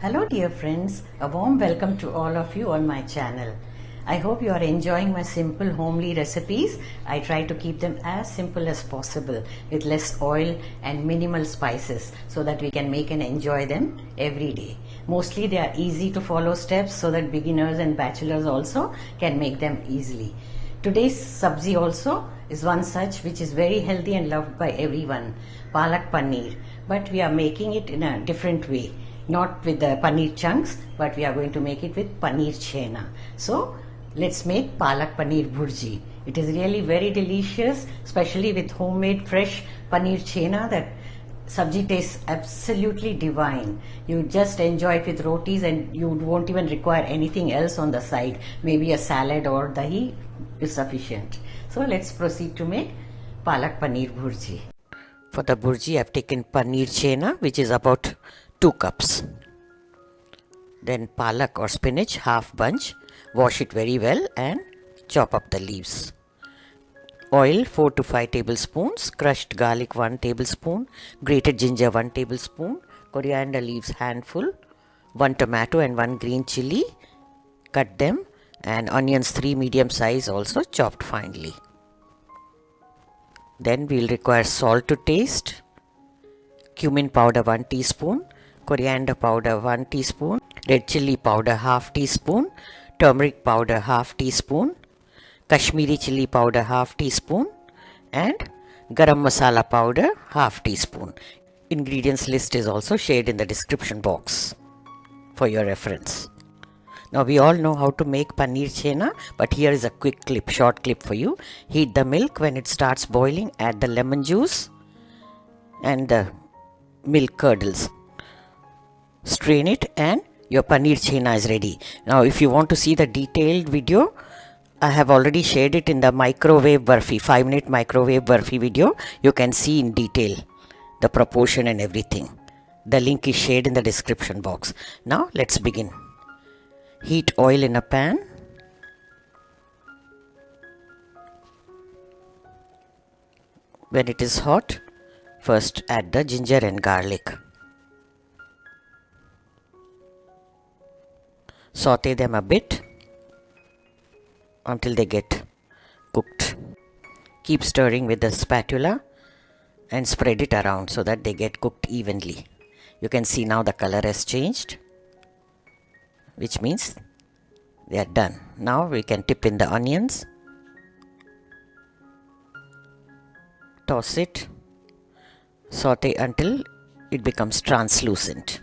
Hello dear friends, a warm welcome to all of you on my channel. I hope you are enjoying my simple homely recipes. I try to keep them as simple as possible with less oil and minimal spices so that we can make and enjoy them every day. Mostly they are easy to follow steps so that beginners and bachelors also can make them easily. Today's sabzi also is one such which is very healthy and loved by everyone, Palak Paneer, but we are making it in a different way. Not with the paneer chunks, but we are going to make it with paneer chena. So let's make Palak Paneer Bhurji. It is really very delicious, especially with homemade fresh paneer chena. That sabji tastes absolutely divine. You just enjoy it with rotis and you won't even require anything else on the side. Maybe a salad or dahi is sufficient. So let's proceed to make Palak Paneer Bhurji. For the bhurji, I have taken paneer chena, which is about 2 cups. Then palak or spinach, half bunch. Wash it very well and chop up the leaves. Oil 4 to 5 tablespoons. Crushed garlic 1 tablespoon. Grated ginger 1 tablespoon. Coriander leaves handful. 1 tomato and 1 green chilli. Cut them. And onions 3 medium size also chopped finely. Then we will require salt to taste. Cumin powder 1 teaspoon. Coriander powder 1 teaspoon, red chilli powder half teaspoon, turmeric powder half teaspoon, Kashmiri chilli powder half teaspoon, and Garam masala powder half teaspoon. Ingredients list is also shared in the description box for your reference. Now we all know how to make paneer chena, but here is a quick clip, short clip for you. Heat the milk. When it starts boiling, add the lemon juice and the milk curdles. Strain it and your paneer chena is ready. Now if you want to see the detailed video, I have already shared it in the microwave burfi, 5-minute microwave burfi video. You can see in detail the proportion and everything. The link is shared in the description box. Now let's begin. Heat oil in a pan. When it is hot, first add the ginger and garlic. Saute them a bit until they get cooked. Keep stirring with the spatula and spread it around so that they get cooked evenly. You can see now the color has changed, which means they are done. Now we can dip in the onions. Toss it. Saute until it becomes translucent.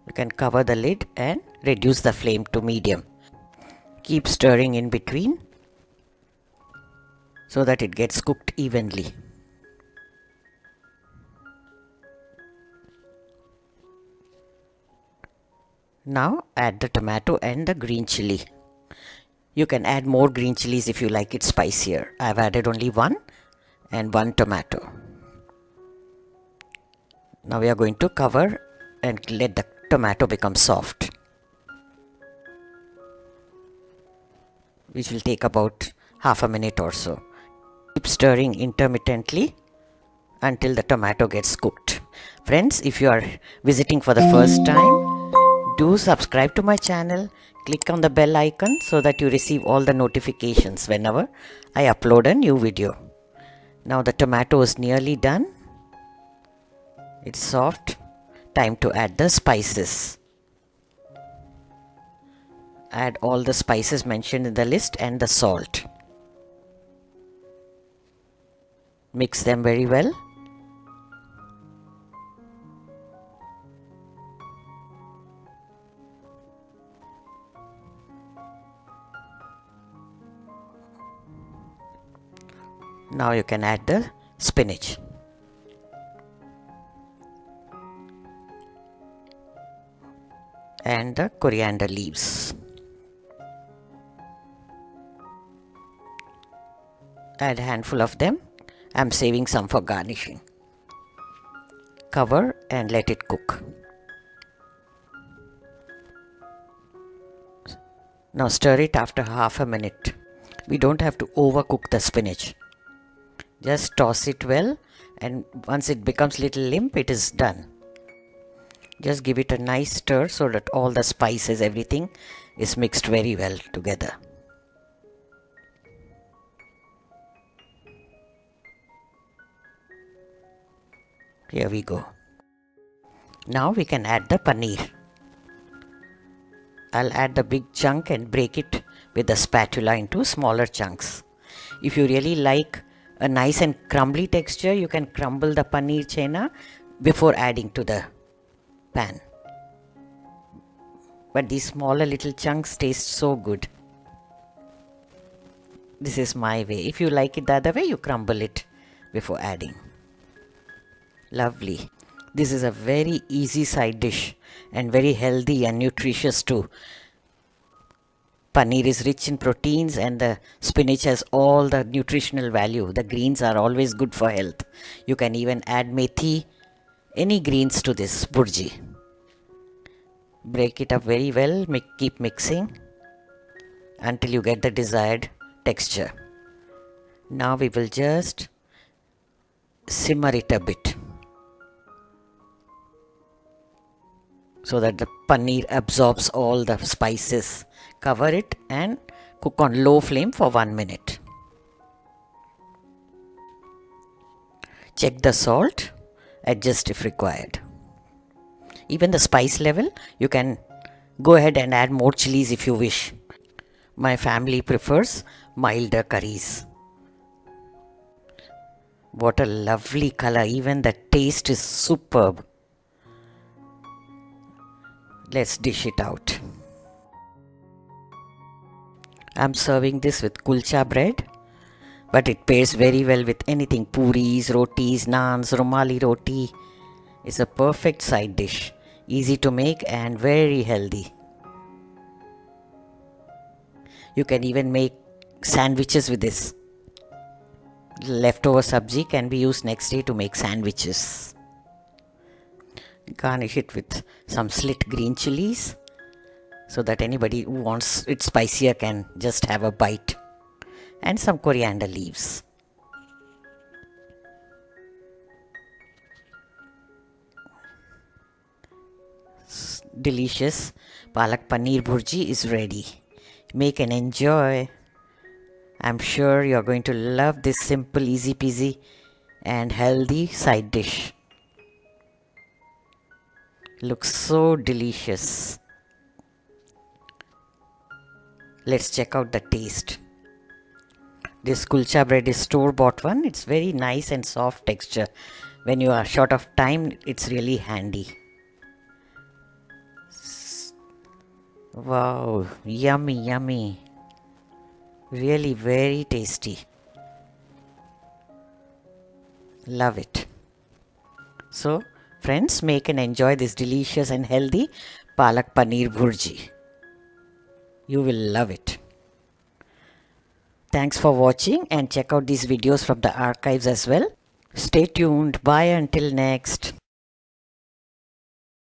You can cover the lid and reduce the flame to medium. Keep stirring in between so that it gets cooked evenly. Now add the tomato and the green chilli. You can add more green chilies if you like it spicier. I have added only 1 and 1 tomato. Now we are going to cover and let the tomato become soft, which will take about half a minute or so. Keep stirring intermittently until the tomato gets cooked. Friends, if you are visiting for the first time, do subscribe to my channel. Click on the bell icon so that you receive all the notifications whenever I upload a new video. Now the tomato is nearly done. It's soft. Time to add the spices. Add all the spices mentioned in the list and the salt. Mix them very well. Now you can add the spinach. And the coriander leaves. Add a handful of them. I am saving some for garnishing. Cover and let it cook. Now stir it after half a minute. We don't have to overcook the spinach. Just toss it well, and once it becomes little limp, it is done. Just give it a nice stir so that all the spices, everything is mixed very well together. Here we go. Now we can add the paneer. I'll add the big chunk and break it with a spatula into smaller chunks. If you really like a nice and crumbly texture, you can crumble the paneer chena before adding to the pan. But these smaller little chunks taste so good. This is my way. If you like it the other way, you crumble it before adding. Lovely. This is a very easy side dish and very healthy and nutritious too. Paneer is rich in proteins and the spinach has all the nutritional value. The greens are always good for health. You can even add methi, any greens to this bhurji. Break it up very well, keep mixing until you get the desired texture. Now we will just simmer it a bit so that the paneer absorbs all the spices. Cover it and cook on low flame for 1 minute. Check the salt, adjust if required. Even the spice level, you can go ahead and add more chillies if you wish. My family prefers milder curries. What a lovely color, even the taste is superb. Let's dish it out. I'm serving this with kulcha bread, but it pairs very well with anything, purees, rotis, naans, rumali roti. It's a perfect side dish, easy to make and very healthy. You can even make sandwiches with this. Leftover sabzi can be used next day to make sandwiches. Garnish it with some slit green chillies so that anybody who wants it spicier can just have a bite, and some coriander leaves. Delicious Palak Paneer Bhurji is ready. Make and enjoy. I'm sure you're going to love this simple, easy peasy and healthy side dish. Looks so delicious. Let's check out the taste. This kulcha bread is store-bought one. It's very nice and soft texture. When you are short of time, it's really handy. Wow, yummy, yummy. Really very tasty. Love it. So, friends, make and enjoy this delicious and healthy Palak Paneer Bhurji. You will love it. Thanks for watching and check out these videos from the archives as well. Stay tuned. Bye until next.